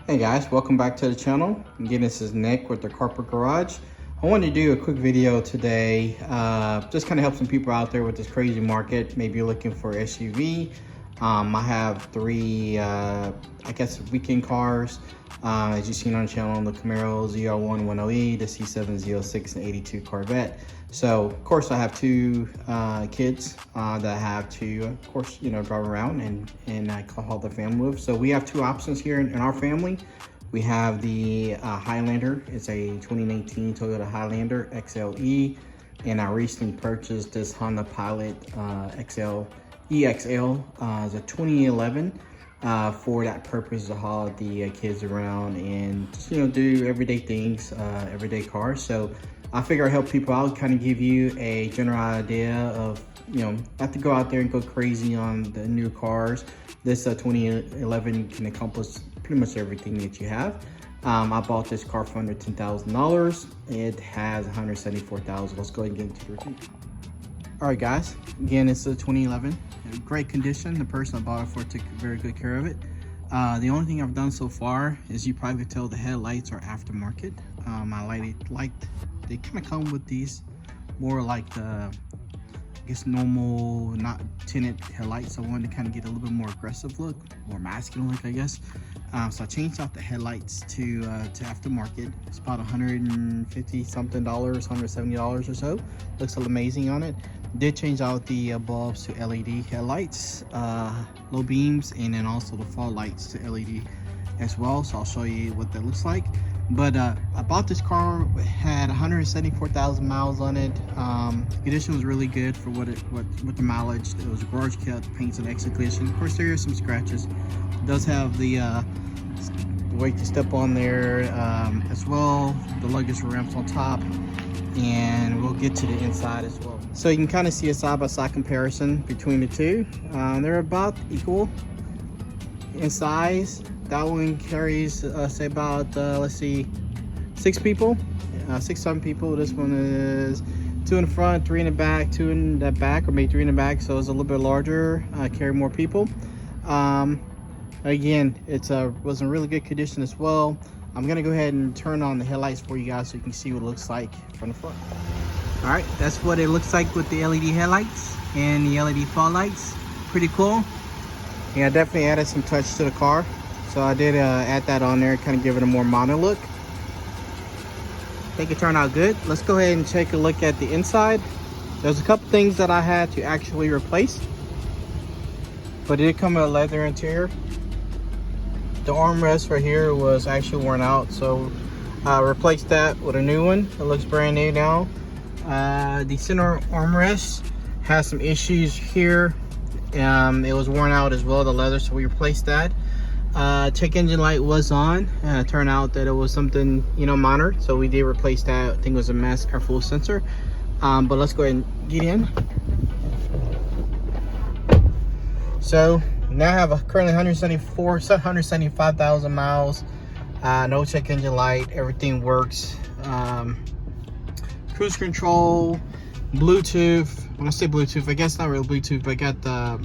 Hey guys, welcome back to the channel. Again, this is Nick with the Carpet Garage. I wanted to do a quick video today, just kind of help some people out there with this crazy market. Maybe you're looking for SUV. I have three, I guess, weekend cars. As you've seen on the channel, the Camaro ZR1 10E, the C7 Z06, and 82 Corvette. So, of course, I have two kids that I have to, of course, drive around and haul the family with. So we have two options here in our family. We have the Highlander. It's a 2019 Toyota Highlander XLE, and I recently purchased this Honda Pilot EXL. It's a 2011. For that purpose to haul the kids around and just, do everyday things, everyday cars. So I figure I help people out, kind of give you a general idea of, not to go out there and go crazy on the new cars. This 2011 can accomplish pretty much everything that you have. I bought this car for under $10,000. It has 174,000. Let's go ahead and get into the review. All right, guys. Again, it's a 2011. Great condition. The person I bought it for took very good care of it. The only thing I've done so far is, you probably could tell, the headlights are aftermarket. They kind of come with these more like the, I guess, normal, not tinted headlights. I wanted to kind of get a little bit more aggressive look, more masculine look, I guess. So I changed out the headlights to aftermarket. It's about $150 something, $170 or so. Looks amazing on it. Did change out the bulbs to LED headlights, low beams, and then also the fog lights to LED as well. So I'll show you what that looks like. But I bought this car, it had 174,000 miles on it. The condition was really good for what the mileage. It was garage kept, paint's in excellent condition. Of course, there are some scratches. It does have the way to step on there as well. The luggage ramps on top, and we'll get to the inside as well. So you can kind of see a side-by-side comparison between the two. They're about equal in size. That one carries say about let's see, 6 people, 6-7 people. This one is 2 in the front, 3 in the back, 2 in the back, or maybe 3 in the back, so it's a little bit larger, carry more people. Again, was in really good condition as well. I'm gonna go ahead and turn on the headlights for you guys so you can see what it looks like from the front. All right, that's what it looks like with the LED headlights and the LED fog lights. Pretty cool. Yeah, definitely added some touch to the car. So I did add that on there, kind of give it a more modern look. I think it turned out good. Let's go ahead and take a look at the inside. There's a couple things that I had to actually replace, but it did come with a leather interior. The armrest right here was actually worn out, so I replaced that with a new one. It looks brand new now. The center armrest has some issues here. It was worn out as well, the leather, so we replaced that. Check engine light was on. Turned out that it was something, minor, so we did replace that. I think it was a mass airflow sensor. But let's go ahead and get in. So now I have currently 175,000 miles. No check engine light. Everything works. Cruise control, Bluetooth. When I say Bluetooth, I guess not really Bluetooth, but I got the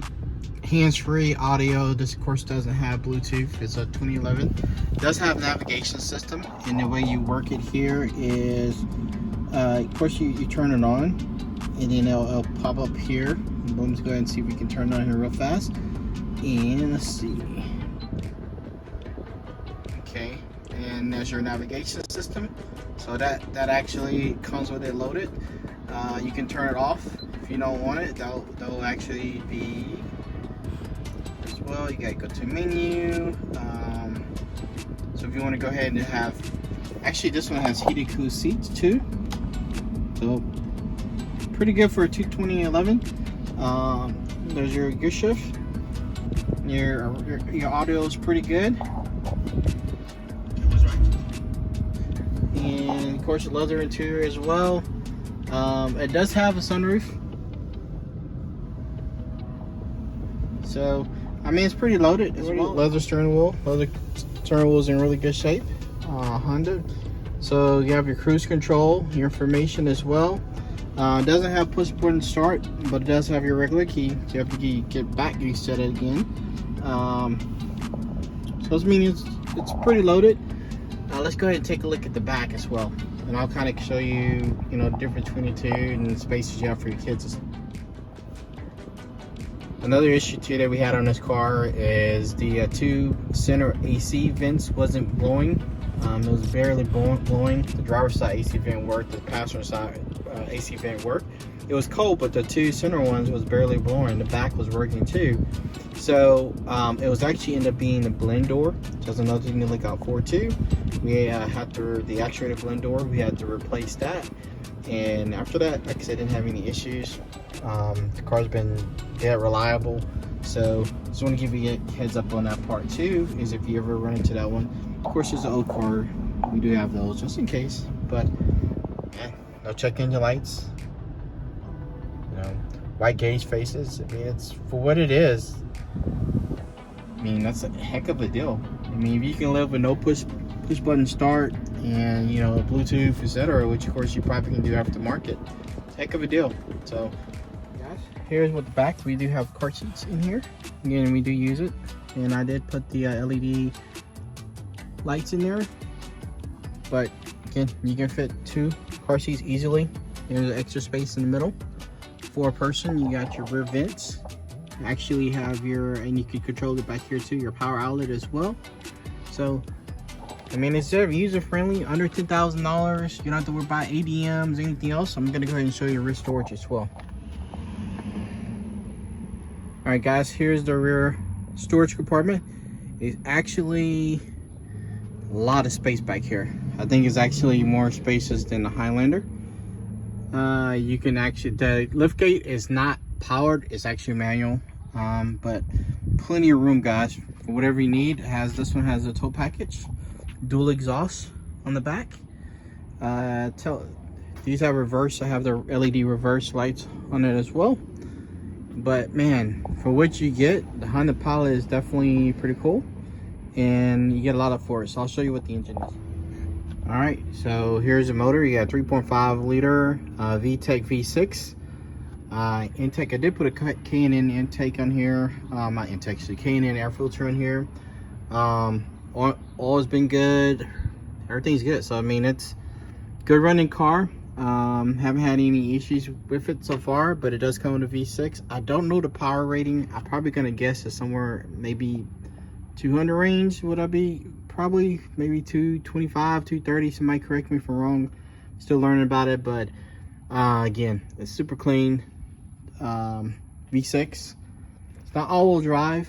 hands-free audio. This, of course, doesn't have Bluetooth. It's a 2011. It does have navigation system, and the way you work it here is, of course, you turn it on, and then it'll pop up here. Let's go ahead and see if we can turn it on here real fast. And let's see. Okay, and there's your navigation system. So that actually comes with it loaded. You can turn it off if you don't want it. That'll actually be as well. You gotta go to menu. So if you want to go ahead and have, actually this one has heated cool seats too. So pretty good for a 2011. There's your gear shift. Your audio is pretty good. And of course, the leather interior as well. It does have a sunroof, so I mean it's pretty loaded as well. Leather steering wheel. Leather steering wheel is in really good shape. Honda. So you have your cruise control, your information as well. It doesn't have push button start, but it does have your regular key. So you have to get back used to it again. So this means it's pretty loaded. Let's go ahead and take a look at the back as well, and I'll kind of show you, you know, the difference between the two and the spaces you have for your kids. Another issue too that we had on this car is the two center AC vents wasn't blowing. It was barely blowing. The driver's side AC vent worked, the passenger side AC vent worked. It was cold, but the two center ones was barely blowing. The back was working too. So it was actually ended up being the blend door. So that's another thing to look out for too. We had to, the actuator blend door, we had to replace that. And after that, like I said, didn't have any issues. The car's been dead reliable. So just want to give you a heads up on that part too, is if you ever run into that one. Of course, it's an old car. We do have those just in case, but no check engine lights. You know, white gauge faces. I mean, it's for what it is. I mean, that's a heck of a deal. I mean, if you can live with no push button start and, you know, Bluetooth, etc., which of course you probably can do aftermarket, heck of a deal. So guys, here's what the back, we do have car seats in here. Again, we do use it, and I did put the LED lights in there, but again, you can fit 2 car seats easily. There's extra space in the middle for a person. You got your rear vents, you actually have your, and you can control it back here too, your power outlet as well. So I mean, it's user friendly, under $10,000. You don't have to worry about ADMs, anything else. I'm gonna go ahead and show you rear storage as well. All right, guys, here's the rear storage compartment. It's actually a lot of space back here. I think it's actually more spacious than the Highlander. You can actually, the lift gate is not powered, it's actually manual, but plenty of room, guys, for whatever you need. This one has a tow package, dual exhaust on the back. These have reverse. I have the LED reverse lights on it as well. But man, for what you get, the Honda Pilot is definitely pretty cool, and you get a lot of force. So I'll show you what the engine is. All right, so here's the motor. You got 3.5 liter VTEC V6 intake. I did put a K&N intake on here. Not intake, so K&N air filter in here. All has been good, everything's good. So I mean, it's good running car. Haven't had any issues with it so far, but it does come with a V6. I don't know the power rating. I'm probably gonna guess it's somewhere maybe 200 range. Would I be probably maybe 225, 230? Somebody correct me if I'm wrong. Still learning about it, but again, it's super clean. V6. It's not all-wheel drive.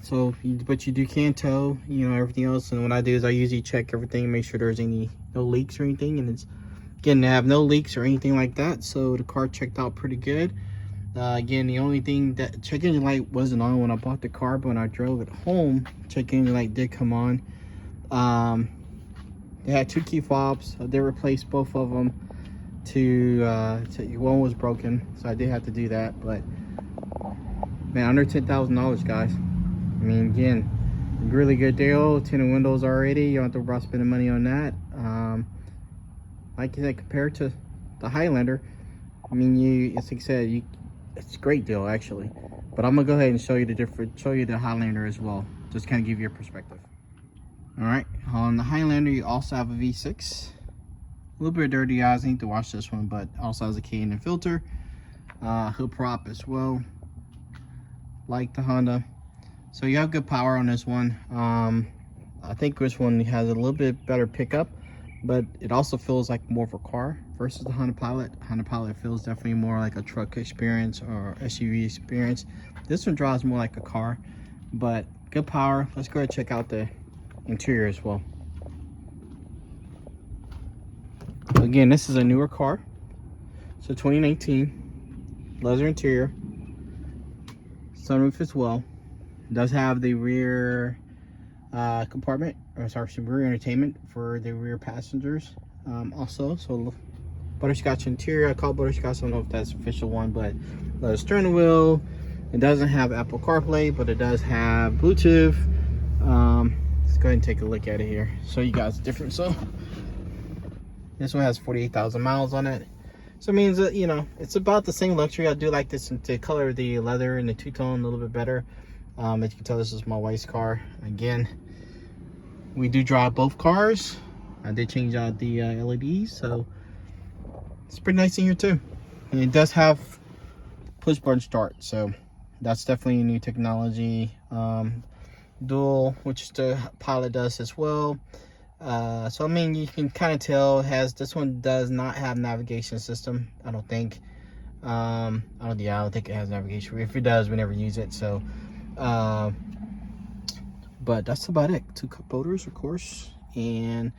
So, but you can tow, you know, everything else. And what I do is I usually check everything, make sure there's no leaks or anything. And it's, again, they have no leaks or anything like that. So the car checked out pretty good. Again, the only thing that check engine light wasn't on when I bought the car, but when I drove it home, check engine light did come on. They had 2 key fobs. They replaced both of them. One was broken, so I did have to do that. But man, under $10,000, guys. I mean, again, really good deal. Tinted windows already. You don't have to worry about spending money on that. Like I said, compared to the Highlander, I mean, as I said, it's a great deal actually. But I'm gonna go ahead and show you the Highlander as well, just kind of give you a perspective. All right, on the Highlander, you also have a V6. A little bit dirty eyes. I need to wash this one, but also has a K&N filter, hood prop as well, like the Honda. So you have good power on this one. I think this one has a little bit better pickup, but it also feels like more of a car versus the Honda Pilot. Honda Pilot feels definitely more like a truck experience or SUV experience. This one drives more like a car, but good power. Let's go ahead and check out the interior as well. Again, this is a newer car. So 2019, leather interior, sunroof as well. It does have the rear compartment, or sorry, some rear entertainment for the rear passengers. Also, so butterscotch interior. I call it butterscotch. I don't know if that's the official one, but leather steering wheel. It doesn't have Apple CarPlay, but it does have Bluetooth. Let's go ahead and take a look at it here. Show you guys the difference. So this one has 48,000 miles on it. So it means that, you know, it's about the same luxury. I do like this to color the leather and the two-tone a little bit better. As you can tell, this is my wife's car. Again, we do drive both cars. I did change out the LEDs, so it's pretty nice in here too. And it does have push button start, so that's definitely a new technology. Dual, which the Pilot does as well. So I mean, you can kind of tell this one does not have navigation system, I don't think. I don't think it has navigation. If it does, we never use it. So but that's about it. 2 cup holders, of course, and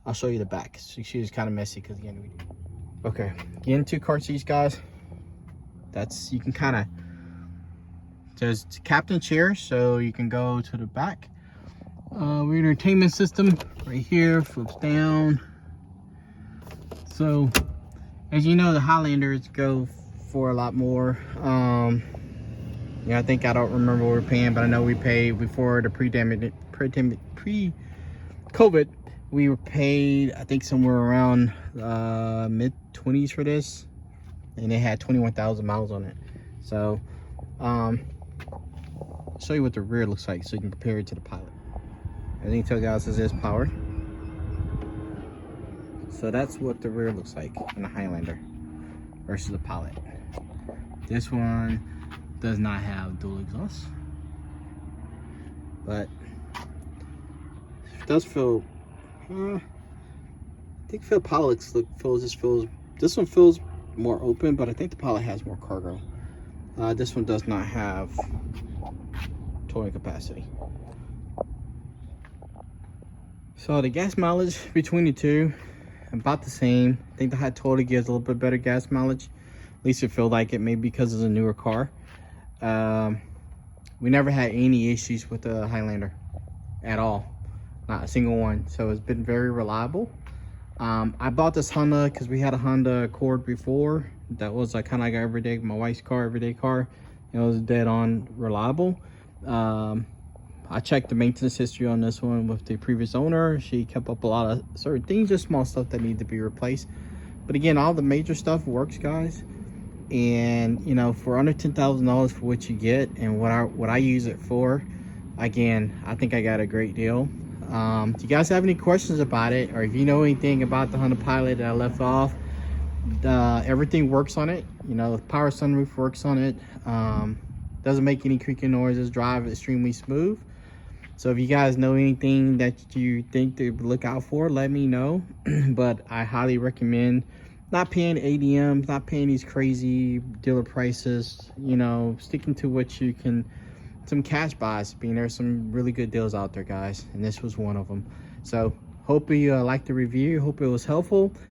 I'll show you the back. She's kind of messy because again, okay, again, 2 car seats, guys. That's, you can kind of, there's captain chair, so you can go to the back. Rear entertainment system right here, flips down. So as you know, the Highlanders go for a lot more. Yeah, I think, I don't remember what we're paying, but I know we paid before the pre-COVID, we were paid, I think, somewhere around mid-20s for this, and it had 21,000 miles on it. So I'll show you what the rear looks like so you can compare it to the Pilot. I think tell guys this is powered. So that's what the rear looks like in the Highlander versus the Pilot. This one does not have dual exhaust, but it does feel, I think Pilot feels, this one feels more open, but I think the Pilot has more cargo. This one does not have towing capacity. So the gas mileage between the two, about the same. I think the Toyota gives a little bit better gas mileage. At least it feels like it, maybe because it's a newer car. We never had any issues with the Highlander at all, not a single one. So it's been very reliable. I bought this Honda because we had a Honda Accord before. That was kind of like everyday, my wife's car, everyday car. It was dead on reliable. I checked the maintenance history on this one with the previous owner. She kept up a lot of certain things, just small stuff that need to be replaced. But again, all the major stuff works, guys. And you know, for under $10,000 for what you get and what I use it for, again, I think I got a great deal. Do you guys have any questions about it, or if you know anything about the Honda Pilot that I left off? Everything works on it. You know, the power sunroof works on it. Doesn't make any creaking noises. Drive extremely smooth. So if you guys know anything that you think to look out for, let me know. But I highly recommend not paying ADMs, not paying these crazy dealer prices, you know, sticking to what you can, some cash buys. Being there's some really good deals out there, guys, and this was one of them. So hope you liked the review. Hope it was helpful.